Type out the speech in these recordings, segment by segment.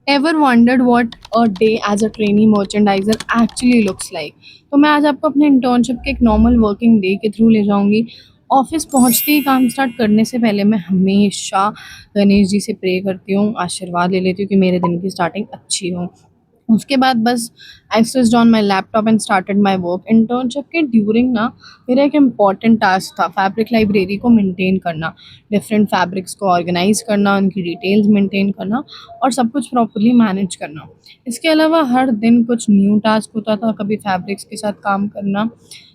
Ever wondered what a day as a trainee merchandiser actually looks like? तो मैं आज आपको अपने इंटर्नशिप के एक नॉर्मल वर्किंग डे के थ्रू ले जाऊंगी। ऑफिस पहुंचते ही काम स्टार्ट करने से पहले मैं हमेशा गणेश जी से प्रे करती हूँ, आशीर्वाद ले लेती हूँ कि मेरे दिन की स्टार्टिंग अच्छी हो। उसके बाद बस I switched on my laptop and started my work. Internship के ड्यूरिंग ना मेरा एक इम्पॉर्टेंट टास्क था फैब्रिक लाइब्रेरी को मेंटेन करना, डिफरेंट फैब्रिक्स को ऑर्गेनाइज करना, उनकी डिटेल्स मेंटेन करना और सब कुछ प्रॉपर्ली मैनेज करना। इसके अलावा हर दिन कुछ न्यू टास्क होता था, कभी फैब्रिक्स के साथ काम करना,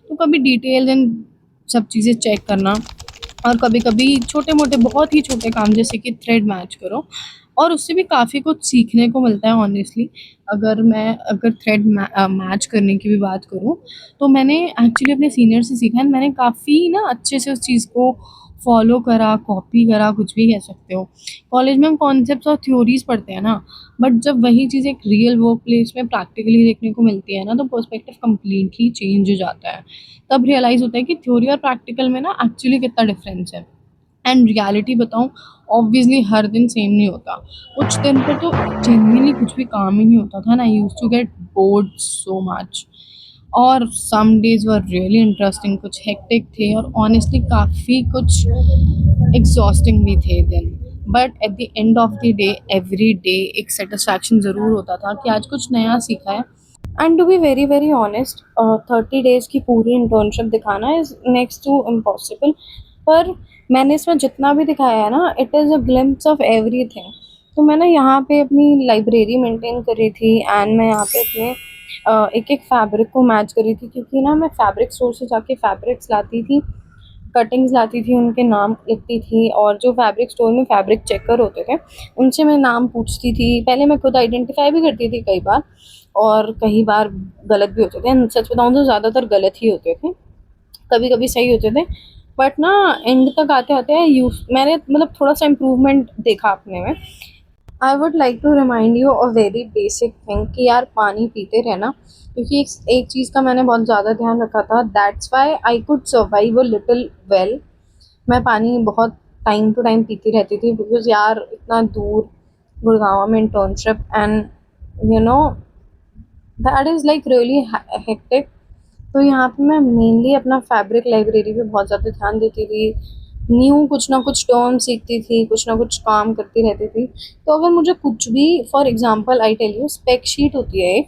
तो कभी डिटेल्स एंड सब चीज़ें चेक करना, और कभी कभी छोटे मोटे बहुत ही छोटे काम जैसे कि थ्रेड मैच करो। और उससे भी काफ़ी कुछ सीखने को मिलता है ऑनेस्टली। अगर थ्रेड मैच करने की भी बात करूँ, तो मैंने एक्चुअली अपने सीनियर से सीखा है। मैंने काफ़ी ना अच्छे से उस चीज़ को फॉलो करा, कॉपी करा, कुछ भी कह सकते हो। कॉलेज में हम कॉन्सेप्ट्स और थ्योरीज पढ़ते हैं ना, बट जब वही चीज़ एक रियल वर्क प्लेस में प्रैक्टिकली देखने को मिलती है ना, तो पर्सपेक्टिव कम्प्लीटली चेंज हो जाता है। तब रियलाइज़ होता है कि थ्योरी और प्रैक्टिकल में ना एक्चुअली कितना डिफरेंस है। एंड रियलिटी बताऊँ, ऑब्वियसली हर दिन सेम नहीं होता। कुछ दिन पे तो जेन्युइनली कुछ भी काम ही नहीं होता था, and I used to get bored so much. और some days were really interesting, कुछ हेक्टिक थे और ऑनेस्टली काफ़ी कुछ एग्जॉस्टिंग भी थे दिन। But at the end of the day every day एक सेटिस्फैक्शन ज़रूर होता था कि आज कुछ नया सीखा है। And to be very very honest, 30 days की पूरी इंटर्नशिप दिखाना इज़ नेक्स्ट टू इम्पॉसिबल। पर मैंने इसमें जितना भी दिखाया है ना, it is a glimpse of everything. तो मैं ना यहाँ पे अपनी लाइब्रेरी मेंटेन कर रही थी, एंड मैं यहाँ पे अपने एक एक फैब्रिक को मैच कर रही थी, क्योंकि ना मैं फैब्रिक स्टोर से जाके फैब्रिक्स लाती थी, कटिंग्स लाती थी, उनके नाम लिखती थी, और जो फैब्रिक स्टोर में फैब्रिक चेकर होते थे उनसे मैं नाम पूछती थी। पहले मैं खुद आइडेंटिफाई भी करती थी कई बार, और कई बार गलत भी होते थे। सच बताऊँ तो ज़्यादातर गलत ही होते थे, कभी कभी सही होते थे। बट ना एंड तक आते आते यूज मैंने मतलब थोड़ा सा इम्प्रूवमेंट देखा अपने में। I would like to remind you a very basic thing कि यार पानी पीते रहना, क्योंकि एक चीज़ का मैंने बहुत ज़्यादा ध्यान रखा था। That's why I could survive a little well. मैं पानी बहुत टाइम टू टाइम पीती रहती थी, बिकॉज यार इतना दूर गुड़गांव में internship, and you know that is like really hectic. तो यहाँ पे मैं मेनली अपना फैब्रिक लाइब्रेरी पे बहुत ज़्यादा ध्यान देती थी, न्यू कुछ ना कुछ टर्म सीखती थी, कुछ ना कुछ काम करती रहती थी। तो अगर मुझे कुछ भी, for example I tell you, spec sheet होती है एक,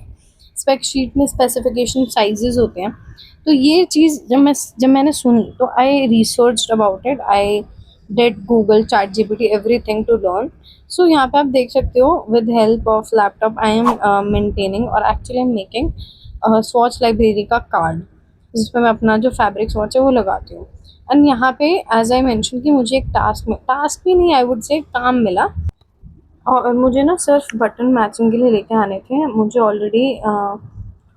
स्पेक शीट में स्पेसिफिकेशन साइजेस होते हैं। तो ये चीज़ जब मैंने सुनी, तो I research about it, I did Google, chat GPT, everything to learn. So यहाँ पे आप देख सकते हो, with help of laptop I am maintaining और actually I am making swatch library का कार्ड, जिस पे मैं अपना जो फैब्रिक स्वॉच है वो लगाती हूँ। एंड यहाँ पे एज आई मेंशन कि मुझे एक टास्क भी नहीं, आई वुड से काम मिला, और मुझे ना सिर्फ बटन मैचिंग के लिए लेके आने थे। मुझे ऑलरेडी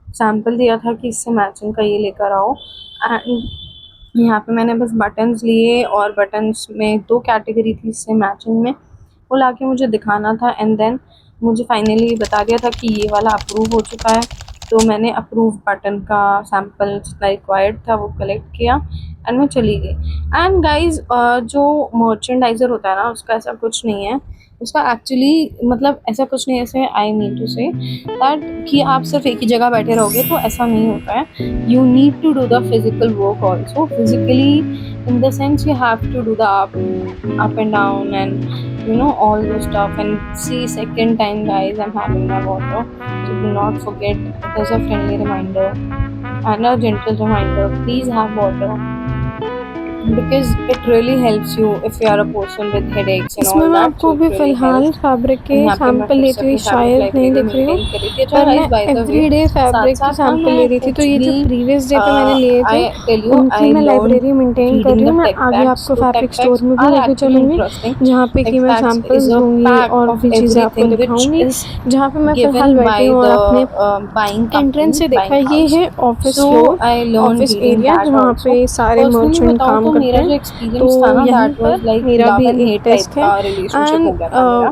सैम्पल दिया था कि इससे मैचिंग का ये लेकर आओ, एंड यहाँ पे मैंने बस बटन्स लिए, और बटन्स में 2 कैटेगरी थी इससे मैचिंग में, वो लाके मुझे दिखाना था। एंड देन मुझे फाइनली बता दिया था कि ये वाला अप्रूव हो चुका है। तो मैंने अप्रूव बटन का सैम्पल जितना रिक्वायर्ड था वो कलेक्ट किया, एंड मैं चली गई। एंड गाइज, जो मर्चेंडाइज़र होता है ना, उसका ऐसा कुछ नहीं है, उसका एक्चुअली मतलब ऐसा कुछ नहीं है। ऐसे I mean to say that कि आप सिर्फ एक ही जगह बैठे रहोगे, तो ऐसा नहीं होता है। You need to do the physical work also, physically in the sense you have to do the up and down, and you know all those stuff. And see, second time guys, I'm having my water, so do not forget, it is a friendly reminder and a gentle reminder, please have water, because it really helps you if you are a person with headaches and इसमें all मैं that, आपको so भी it really फ़िलहाल helps। Fabric के यहाँ पे मैं sample फिर लेती से हुई अपनी शायद फैब्रिक नहीं लाइब्रेरी दिख रही हूँ, मेंटेन कर रही थी। अच्छा पर गाइस, मैं by the way, every day साथ फैब्रिक के साथ ना सैंपल ले मैं रही थी। तो कुछ ये जो भी प्रीवियस डे पे मैंने लिए थे, आई टेल यू, उनकी आई मैं लर्न लाइब्रेरी मेंटेन कर रीडिंग रही द हूँ। मैं टेक आगे पैक्स। आपको तो टेक फैब्रिक स्टोर पैक्स में भी आर लेके एक्चुअली चलूँगी, इंटरेस्टिंग। जहाँ पे टेक कि मैं पैक्स सैंपल्स इज अ दूँगी पैक और ऑफ भी चीज़ें आपको एवरीथिंग which दिखाऊँगी। is जहाँ पे मैं फ़िलहाल given बैठी by हूँ और the अपने buying एंट्रेंस company, से देखा, buying ये house. है office So floor, I learned office reading area that जहाँ also. पे सारे पर्सनली मर्चेंट बताऊँ काम तो करते मेरा जो हैं। तो एक्सपीरियंस था ना, यहीं दैट वाज पर लाइक मेरा लव भी एंड एक हेट टाइप डेस्क है, का रिलेशनशिप एंड हो गया था मेरा।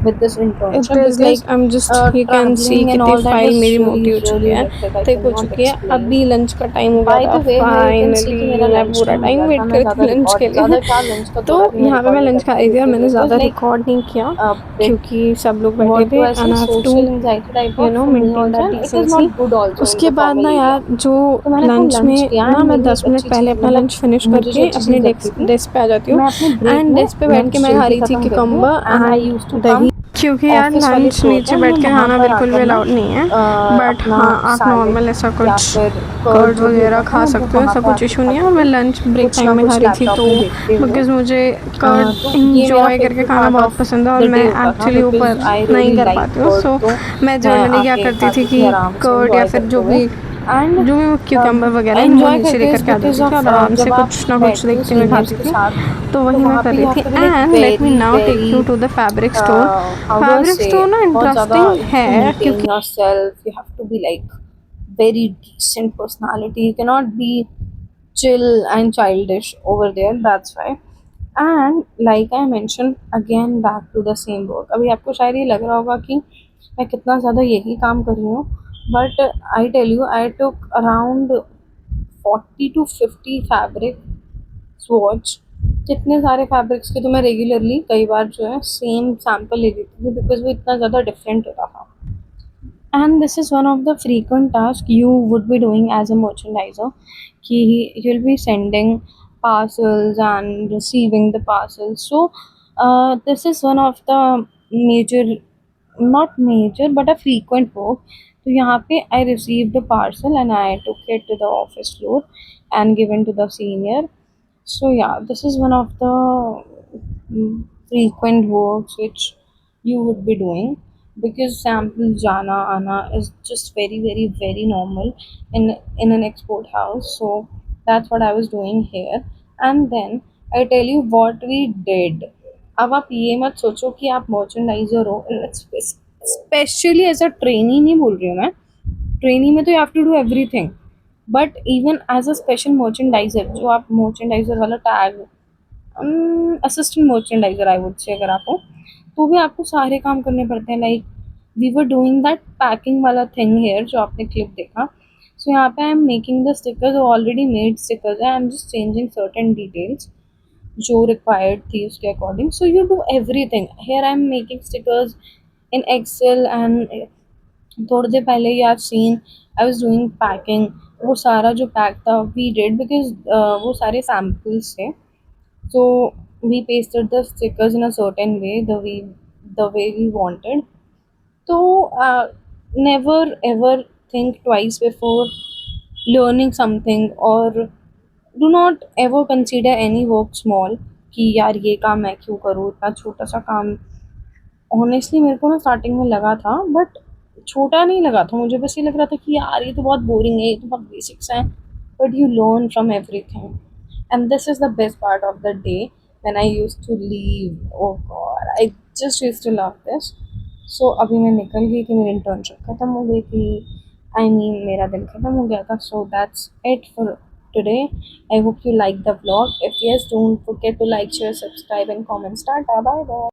with this It internship is like because I'm just you can see traveling and कितनी all that फाइल was मेरी मोटी हो चुकी really है, hectic. I थिक हो cannot चुकी है। explain. अभी लंच का टाइम हो गया बाय था, द वे है यू कैन सी कि मेरा फाइनली मैं लंच पूरा टाइम हो टाइम गया वेट था, मैं करी थी ज़्यादा लंच के रिकॉर्ड लिए। ज़्यादा क्या लंच का तो थोड़ा भी मैं यहाँ पे मैं रिकॉर्ड नहीं लंच कर खा रही पाई थी और क्योंकि मैंने इट वाज ज़्यादा लाइक रिकॉर्ड नहीं किया बिट क्योंकि सब लोग बैठे what थे do I say, and I have to social anxiety type you of know for me maintain also, that and it is decency. not good also in उसके the बाद formal ना area. यार जो तो मैंने अपना लंच लंच में किया ना एंड मैं मेरी 10 एक मिनट अच्छी पहले चीज़ अपना मतलब लंच फिनिश मुझे जो करके अच्छी अपने चीज़ लगती थी, डेस्क पे आ जाती हूँ मैं अपने ब्रेक एंड में डेस्क पे बैठ के लंच मैं खा जल्दी रही थी ख़त्म करके cucumber and I and used to दही, कम क्योंकि यार ऑफिस वाले लंच फ्लोर पे नीचे एंड बैठ मैं के वहाँ खाना पर बिल्कुल भी आकर ना अलाउड नहीं है। बट अपना हाँ आप सैलेड नॉर्मल ऐसा या कुछ फिर कर्ड कर्ड जो भी वगैरह होता था खा मैं वो सकते हो, वहाँ ऐसा पे कुछ आके इशू नहीं है। खाती और मैं थी लंच ब्रेक कुछ टाइम ना में खा कुछ रही थी लैपटॉप तो में देखते हुए। बिकॉज़ मुझे कर्ड तो ये मेरा इंजॉय करके फेवरेट खाना पार्ट बहुत ऑफ पसंद है और द मैं डे होता था एक्चुअली ऊपर बिकॉज आई नहीं रियली कर लाइक पाती हूँ। कर्ड। सो तो मैं मैं जनरली क्या आके करती थी खाती थी कि आराम से कर्ड या इंजॉय फिर करते हुए एंड जो भी क्यूकम्बर वगैरह वो एंजॉय नीचे करके लेकर इस के आ बिकॉज जाती थी ऑफ और आराम से जब आप कुछ ना कुछ बैठते हो देखते हुए सीनियर्स खाती के थी। साथ तो वही तो मैं वहाँ कर पे रही यू हैव थी to be like and let me very now take very you to the fabric store. How do I fabric से स्टोर ना बहुत ज़्यादा इंटरेस्टिंग यू हैव टू है मेंटेन क्योंकि yourself, you have to be like very decent personality. You cannot be chill and childish over there. That's why. And like I mentioned, again back to the same work. अभी आपको शायद ये लग रहा होगा कि मैं कितना ज़्यादा यही काम कर रही हूँ, but I tell you I took around 40 to 50 fabric swatch. कितने सारे फैब्रिक्स के तो मैं रेगुलरली कई बार जो है सेम सैम्पल ले लेती थी बिकॉज वो इतना ज़्यादा डिफरेंट होता था। And this is one of the frequent tasks you would be doing as a merchandiser कि you'll be sending parcels and receiving the parcels. So this is one of the major, not major but a frequent work. तो यहाँ पे I received the parcel and I took it to the office floor and given to the senior. So yeah, this is one of the frequent works which you would be doing because sample jana ana is just very very very normal in an export house. So that's what I was doing here. And then I tell you what we did. अब आप ये मत सोचो कि आप merchandiser हो, specially as a trainee नहीं बोल रही हूँ मैं, ट्रेनी में तो you have to do everything, but even as a special merchandiser जो आप मर्चेंडाइजर वाला tag assistant merchandiser I would say अगर आप हो तो भी आपको सारे काम करने पड़ते हैं। Like we were doing that packing वाला थिंग हेयर जो आपने क्लिप देखा। सो यहाँ पे I am making the stickers, already made stickers है, I am just changing certain details जो रिक्वायर्ड थी उसके अकॉर्डिंग। So you do everything here. I am making stickers in Excel and थोड़ी देर पहले ही आप seen I was doing packing. वो सारा जो पैक था वी डिड बिकॉज वो सारे सैम्पल्स थे। So we pasted the stickers in a certain way, the way we wanted. So never ever think twice before learning something, or do not ever consider any work small कि यार ये काम मैं क्यों करूँ, इतना छोटा सा काम। ऑनेस्टली मेरे को ना स्टार्टिंग में लगा था बट छोटा नहीं लगा था, मुझे बस ये लग रहा था कि यार ये तो बहुत बोरिंग है, ये तो बहुत बेसिक्स हैं, but you learn from everything. and this is the best part of the day when I used to leave. Oh god, I just used to love this. So अभी मैं निकल गई थी, मेरी इंटर्नशिप ख़त्म हो गई थी, आई मीन मेरा दिन ख़त्म हो गया था। So that's it for today. I hope you like the vlog. If yes, don't forget to like, share, subscribe and comment. Start. Bye bye.